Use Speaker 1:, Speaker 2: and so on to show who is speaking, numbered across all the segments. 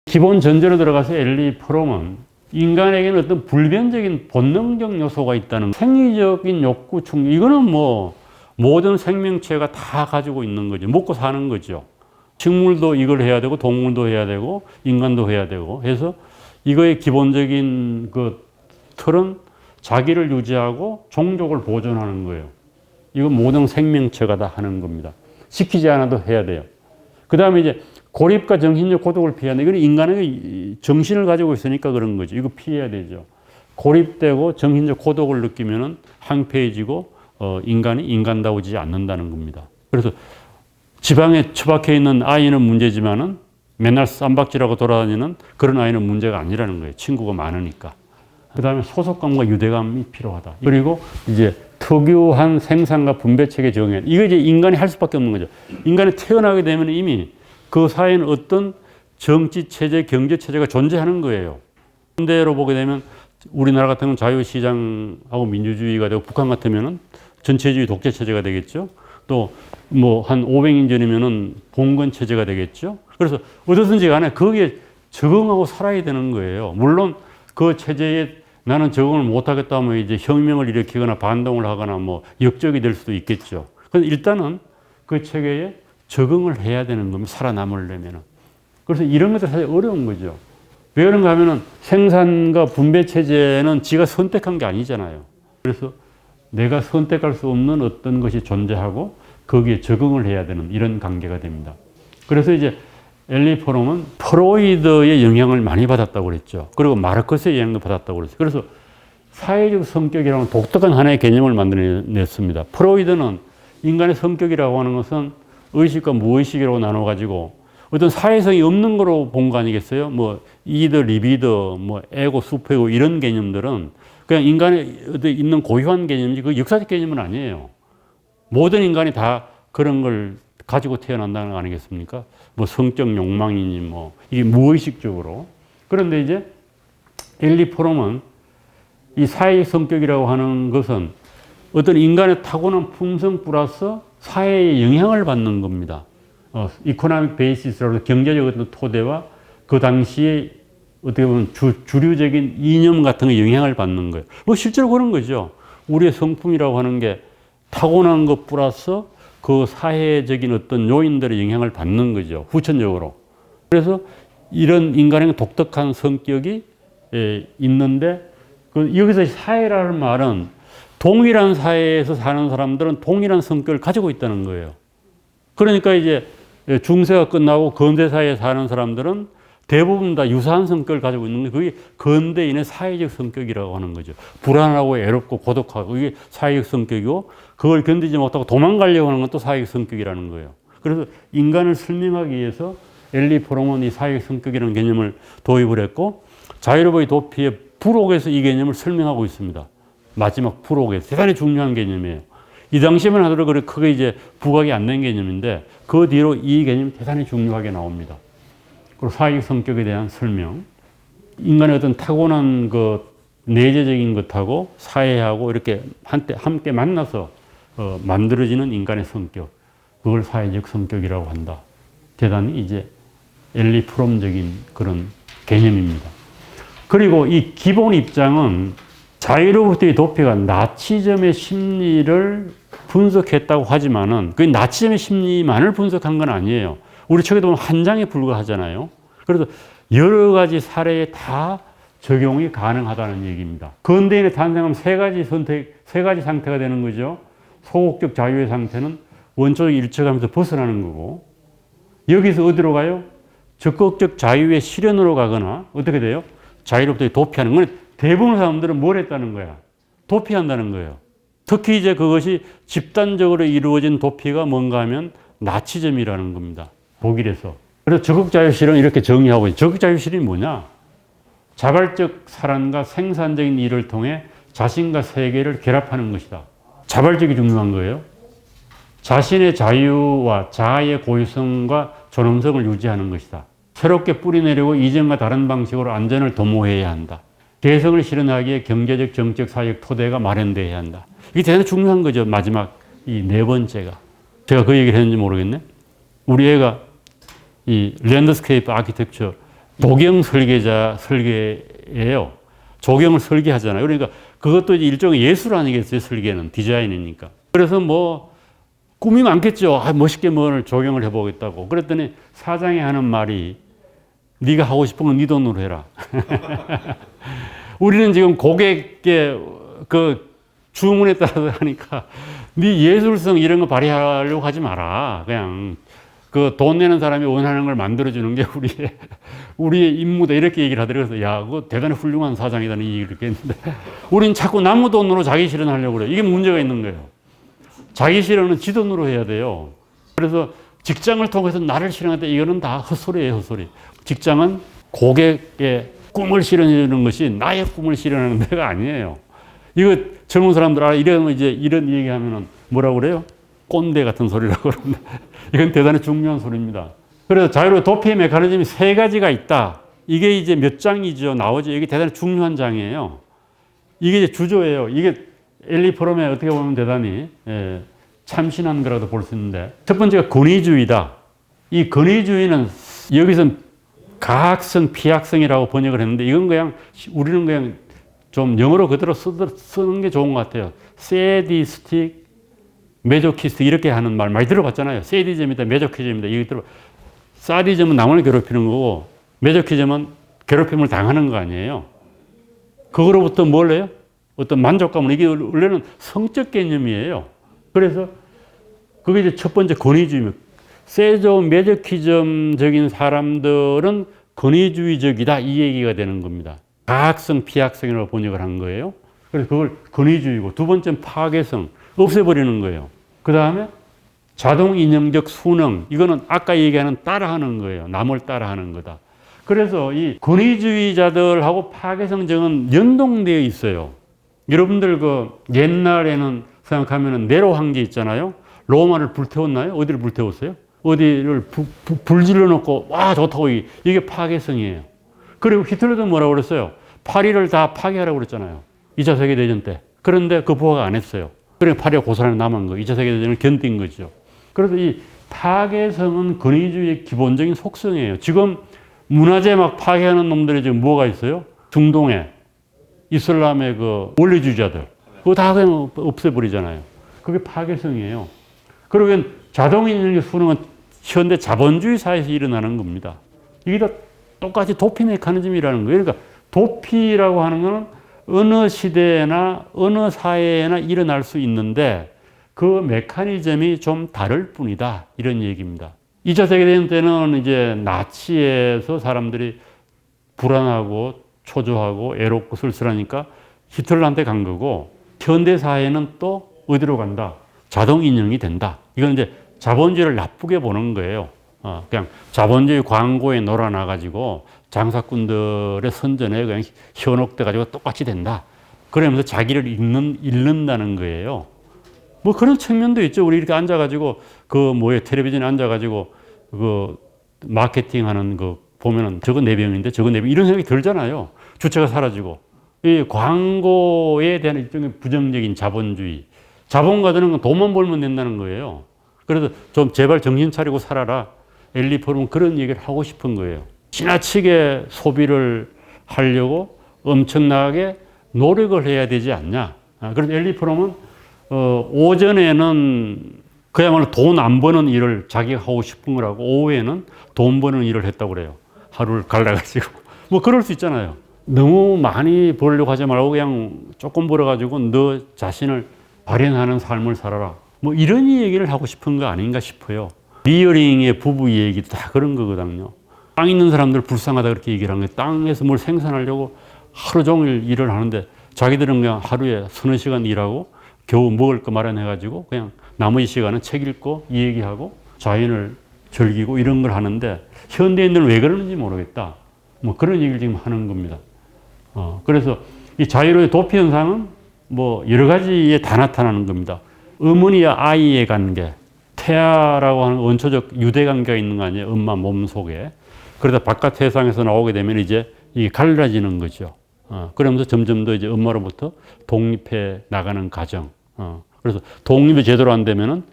Speaker 1: 기본 전제로 들어가서 엘리 프롬은 인간에게는 어떤 불변적인 본능적 요소가 있다는 생리적인 욕구 충족, 이거는 뭐 모든 생명체가 다 가지고 있는 거죠. 먹고 사는 거죠. 식물도 이걸 해야 되고 동물도 해야 되고 인간도 해야 되고 해서 이거의 기본적인 그 틀은 자기를 유지하고 종족을 보존하는 거예요. 이건 모든 생명체가 다 하는 겁니다. 시키지 않아도 해야 돼요. 그 다음에 이제 고립과 정신적 고독을 피해야 돼. 이건 인간의 정신을 가지고 있으니까 그런 거죠. 이거 피해야 되죠. 고립되고 정신적 고독을 느끼면은 황폐해지고 인간이 인간다우지 않는다는 겁니다. 그래서 지방에 처박혀 있는 아이는 문제지만은 맨날 쌈박질하고 돌아다니는 그런 아이는 문제가 아니라는 거예요. 친구가 많으니까. 그 다음에 소속감과 유대감이 필요하다. 그리고 이제 특유한 생산과 분배 체계 적용해. 이거 이제 인간이 할 수밖에 없는 거죠. 인간이 태어나게 되면 이미 그 사회는 어떤 정치 체제, 경제 체제가 존재하는 거예요. 현대로 보게 되면 우리나라 같은 경우는 자유시장하고 민주주의가 되고 북한 같으면은 전체주의 독재 체제가 되겠죠. 또 뭐 한 500년 전이면은 봉건 체제가 되겠죠. 그래서 어디든지 간에 거기에 적응하고 살아야 되는 거예요. 물론 그 체제에 나는 적응을 못 하겠다 하면 이제 혁명을 일으키거나 반동을 하거나 뭐 역적이 될 수도 있겠죠. 그런데 일단은 그 체계에 적응을 해야 되는 겁니다. 살아남으려면은. 그래서 이런 것들 사실 어려운 거죠. 왜 그런가 하면은 생산과 분배 체제는 지가 선택한 게 아니잖아요. 그래서 내가 선택할 수 없는 어떤 것이 존재하고 거기에 적응을 해야 되는 이런 관계가 됩니다. 그래서 이제 엘리 프롬은 프로이드의 영향을 많이 받았다고 그랬죠. 그리고 마르크스의 영향도 받았다고 그랬어요. 그래서 사회적 성격이라는 독특한 하나의 개념을 만들어냈습니다. 프로이드는 인간의 성격이라고 하는 것은 의식과 무의식이라고 나눠가지고 어떤 사회성이 없는 거로 본 거 아니겠어요? 뭐 이드, 리비드, 뭐 에고, 수페고 이런 개념들은 그냥 인간에 있는 고유한 개념이지 그 역사적 개념은 아니에요. 모든 인간이 다 그런 걸 가지고 태어난다는 거 아니겠습니까? 뭐 성적 욕망이니 뭐 이게 무의식적으로. 그런데 이제 엘리 프롬은 이 사회적 성격이라고 하는 것은 어떤 인간의 타고난 품성 플러스 사회의 영향을 받는 겁니다. 이코노믹 베이시스라고 경제적 어떤 토대와 그 당시에 어떻게 보면 주류적인 이념 같은 거 영향을 받는 거예요. 뭐 실제로 그런 거죠. 우리의 성품이라고 하는 게 타고난 것 플러스 그 사회적인 어떤 요인들의 영향을 받는 거죠. 후천적으로. 그래서 이런 인간의 독특한 성격이 있는데 여기서 사회라는 말은 동일한 사회에서 사는 사람들은 동일한 성격을 가지고 있다는 거예요. 그러니까 이제 중세가 끝나고 근대사회에 사는 사람들은 대부분 다 유사한 성격을 가지고 있는 게 그게 근대인의 사회적 성격이라고 하는 거죠. 불안하고 애롭고 고독하고 이게 사회적 성격이고 그걸 견디지 못하고 도망가려고 하는 건 또 사회적 성격이라는 거예요. 그래서 인간을 설명하기 위해서 엘리 프롬은 이 사회적 성격이라는 개념을 도입을 했고 자이로보이 도피의 부록에서 이 개념을 설명하고 있습니다. 마지막 부록에서 대단히 중요한 개념이에요. 이 당시만 하더라도 크게 이제 부각이 안 된 개념인데 그 뒤로 이 개념이 대단히 중요하게 나옵니다. 그리고 사회적 성격에 대한 설명, 인간의 어떤 타고난 그 내재적인 것하고 사회하고 이렇게 함께 만나서 만들어지는 인간의 성격, 그걸 사회적 성격이라고 한다. 대단히 이제 엘리 프롬적인 그런 개념입니다. 그리고 이 기본 입장은 자유로부터의 도피가 나치즘의 심리를 분석했다고 하지만은 그 나치즘의 심리만을 분석한 건 아니에요. 우리 책에 보면 한 장에 불과하잖아요. 그래서 여러 가지 사례에 다 적용이 가능하다는 얘기입니다. 근대인의 탄생하면 세 가지 상태가 되는 거죠. 소극적 자유의 상태는 원초적 일처감에서 벗어나는 거고, 여기서 어디로 가요? 적극적 자유의 실현으로 가거나 어떻게 돼요? 자유로부터 도피하는 건 대부분 사람들은 뭘 했다는 거야? 도피한다는 거예요. 특히 이제 그것이 집단적으로 이루어진 도피가 뭔가 하면 나치즘이라는 겁니다. 독일에서. 그래서 적극자유실은 이렇게 정의하고 있어요. 적극자유실이 뭐냐? 자발적 살아남과 생산적인 일을 통해 자신과 세계를 결합하는 것이다. 자발적이 중요한 거예요. 자신의 자유와 자아의 고유성과 존엄성을 유지하는 것이다. 새롭게 뿌리내리고 이전과 다른 방식으로 안전을 도모해야 한다. 개성을 실현하기에 경제적, 정책, 사회적 토대가 마련되어야 한다. 이게 대단히 중요한 거죠. 마지막 이 네 번째가. 제가 그 얘기를 했는지 모르겠네. 우리 애가 이 랜드스케이프 아키텍처 조경 설계예요. 조경을 설계하잖아요. 그러니까 그것도 이제 일종의 예술 아니겠어요? 설계는 디자인이니까. 그래서 뭐 꿈이 많겠죠. 아, 멋있게 뭘 조경을 해보겠다고. 그랬더니 사장이 하는 말이 네가 하고 싶은 건 네 돈으로 해라. 우리는 지금 고객의 그 주문에 따라서 하니까 네 예술성 이런 거 발휘하려고 하지 마라. 그냥 그 돈 내는 사람이 원하는 걸 만들어주는 게 우리의 임무다. 이렇게 얘기를 하더라고요. 야, 그거 대단히 훌륭한 사장이다는 얘기를 이렇게 했는데 우린 자꾸 남의 돈으로 자기 실현하려고 그래요. 이게 문제가 있는 거예요. 자기 실현은 지 돈으로 해야 돼요. 그래서 직장을 통해서 나를 실현할 때 이거는 다 헛소리예요, 헛소리. 직장은 고객의 꿈을 실현해주는 것이 나의 꿈을 실현하는 데가 아니에요. 이거 젊은 사람들 알아. 이러면 이제 이런 얘기하면은 뭐라고 그래요? 꼰대 같은 소리라고 그러는데 이건 대단히 중요한 소리입니다. 그래서 자유로운 도피의 메커니즘이 세 가지가 있다. 이게 이제 몇 장이죠. 나오죠. 이게 대단히 중요한 장이에요. 이게 이제 주조예요. 이게 엘리 프롬에 어떻게 보면 대단히 참신한 거라도 볼 수 있는데 첫 번째가 권위주의다. 이 권위주의는 여기서 가학성, 피학성이라고 번역을 했는데 이건 그냥 우리는 그냥 좀 영어로 그대로 쓰는 게 좋은 것 같아요. 세디스틱, 메조키스트 이렇게 하는 말 많이 들어봤잖아요. 세디즘이다, 메조키즘이다. 이거 들어. 사디즘은 남을 괴롭히는 거고 메조키즘은 괴롭힘을 당하는 거 아니에요. 그거로부터 뭘 해요? 어떤 만족감을 이게 원래는 성적 개념이에요. 그래서 그게 이제 첫 번째 권위주의입니다. 세조 메조키즘적인 사람들은 권위주의적이다 이 얘기가 되는 겁니다. 가학성, 피학성이라고 번역을 한 거예요. 그래서 그걸 권위주의고 두 번째는 파괴성, 없애버리는 거예요. 그 다음에 자동 인형적 수능, 이거는 아까 얘기하는 따라하는 거예요. 남을 따라하는 거다. 그래서 이 권위주의자들하고 파괴성정은 연동되어 있어요. 여러분들 그 옛날에는 생각하면 네로 황제 있잖아요. 로마를 불태웠나요? 어디를 불태웠어요? 어디를 불질러 놓고 와 좋다고 이게 파괴성이에요. 그리고 히틀러도 뭐라고 그랬어요? 파리를 다 파괴하라고 그랬잖아요. 2차 세계대전 때. 그런데 그 부하가 안 했어요. 그러니까 파리가 고스란히 남은 거. 2차 세계대전을 견딘 거죠. 그래서 이 파괴성은 권위주의의 기본적인 속성이에요. 지금 문화재 막 파괴하는 놈들이 지금 뭐가 있어요? 중동에 이슬람의 그 원리주의자들. 그거 다 그냥 없애버리잖아요. 그게 파괴성이에요. 그러면 자동인력 수능은 현대 자본주의 사회에서 일어나는 겁니다. 이게 다 똑같이 도피 메커니즘이라는 거예요. 그러니까 도피라고 하는 거는 어느 시대나 어느 사회에나 일어날 수 있는데 그 메커니즘이 좀 다를 뿐이다. 이런 얘기입니다. 2차 세계대전 때는 이제 나치에서 사람들이 불안하고 초조하고 애롭고 쓸쓸하니까 히틀러한테 간 거고 현대 사회는 또 어디로 간다? 자동 인형이 된다. 이건 이제 자본주의를 나쁘게 보는 거예요. 그냥 자본주의 광고에 놀아나가지고 장사꾼들의 선전에 그냥 현혹돼가지고 똑같이 된다. 그러면서 자기를 잃는다는 거예요. 뭐 그런 측면도 있죠. 우리 이렇게 앉아가지고 텔레비전에 앉아가지고 그 마케팅하는 거 보면은 저거 내 병인데 저거 내 병 이런 생각이 들잖아요. 주체가 사라지고 이 광고에 대한 일종의 부정적인 자본주의. 자본가들은 돈만 벌면 된다는 거예요. 그래서 좀 제발 정신 차리고 살아라. 엘리 프롬은 그런 얘기를 하고 싶은 거예요. 지나치게 소비를 하려고 엄청나게 노력을 해야 되지 않냐. 그래서 엘리 프롬은 오전에는 그야말로 돈 안 버는 일을 자기가 하고 싶은 거라고 오후에는 돈 버는 일을 했다고 그래요. 하루를 갈라가지고. 뭐 그럴 수 있잖아요. 너무 많이 벌려고 하지 말고 그냥 조금 벌어가지고 너 자신을 발현하는 삶을 살아라. 뭐 이런 얘기를 하고 싶은 거 아닌가 싶어요. 리어링의 부부 얘기도 다 그런 거거든요. 땅 있는 사람들 불쌍하다 그렇게 얘기를 하는 거예요. 땅에서 뭘 생산하려고 하루 종일 일을 하는데 자기들은 그냥 하루에 서너 시간 일하고 겨우 먹을 거 마련해가지고 그냥 나머지 시간은 책 읽고 얘기하고 자연을 즐기고 이런 걸 하는데 현대인들은 왜 그러는지 모르겠다. 뭐 그런 얘기를 지금 하는 겁니다. 그래서 이 자유로의 도피 현상은 뭐 여러 가지에 다 나타나는 겁니다. 어머니와 아이의 관계, 태아라고 하는 원초적 유대 관계가 있는 거 아니에요? 엄마 몸 속에. 그러다 바깥 세상에서 나오게 되면 이제 이게 갈라지는 거죠. 그러면서 점점 더 이제 엄마로부터 독립해 나가는 과정. 그래서 독립이 제대로 안 되면은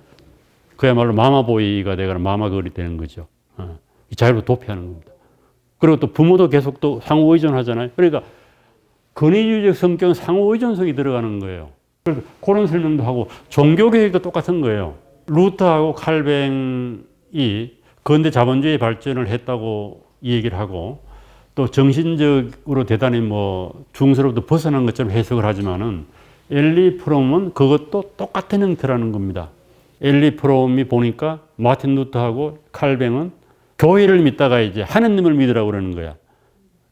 Speaker 1: 그야말로 마마보이가 되거나 마마걸이 되는 거죠. 이 자유로 도피하는 겁니다. 그리고 또 부모도 계속 또 상호 의존하잖아요. 그러니까 권위주의적 성격은 상호 의존성이 들어가는 거예요. 그래서 그런 설명도 하고 종교 개혁도 똑같은 거예요. 루터하고 칼뱅이 근대 자본주의 발전을 했다고 얘기를 하고 또 정신적으로 대단히 뭐 중세로부터 벗어난 것처럼 해석을 하지만은 엘리 프롬은 그것도 똑같은 형태라는 겁니다. 엘리 프롬이 보니까 마틴 루터하고 칼뱅은 교회를 믿다가 이제 하느님을 믿으라고 그러는 거야.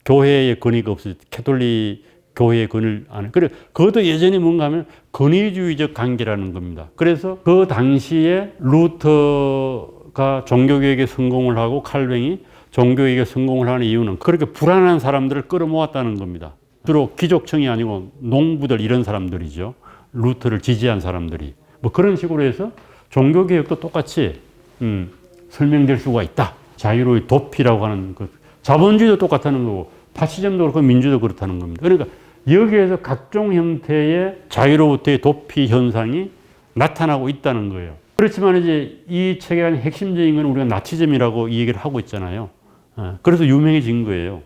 Speaker 1: 교회의 권위가 없어요. 캐톨릭 교회의 권위를 안 해. 그래, 그것도 예전에 뭔가 하면 권위주의적 관계라는 겁니다. 그래서 그 당시에 루터가 종교개혁에 성공을 하고 칼뱅이 종교개혁에 성공을 하는 이유는 그렇게 불안한 사람들을 끌어모았다는 겁니다. 주로 귀족층이 아니고 농부들 이런 사람들이죠. 루터를 지지한 사람들이. 뭐 그런 식으로 해서 종교개혁도 똑같이 설명될 수가 있다. 자유로의 도피라고 하는 그 자본주의도 똑같다는 거고 파시즘도 그렇고 민주도 그렇다는 겁니다. 그러니까 여기에서 각종 형태의 자유로부터의 도피 현상이 나타나고 있다는 거예요. 그렇지만 이제 이 책의 핵심적인 건 우리가 나치즘이라고 이 얘기를 하고 있잖아요. 그래서 유명해진 거예요.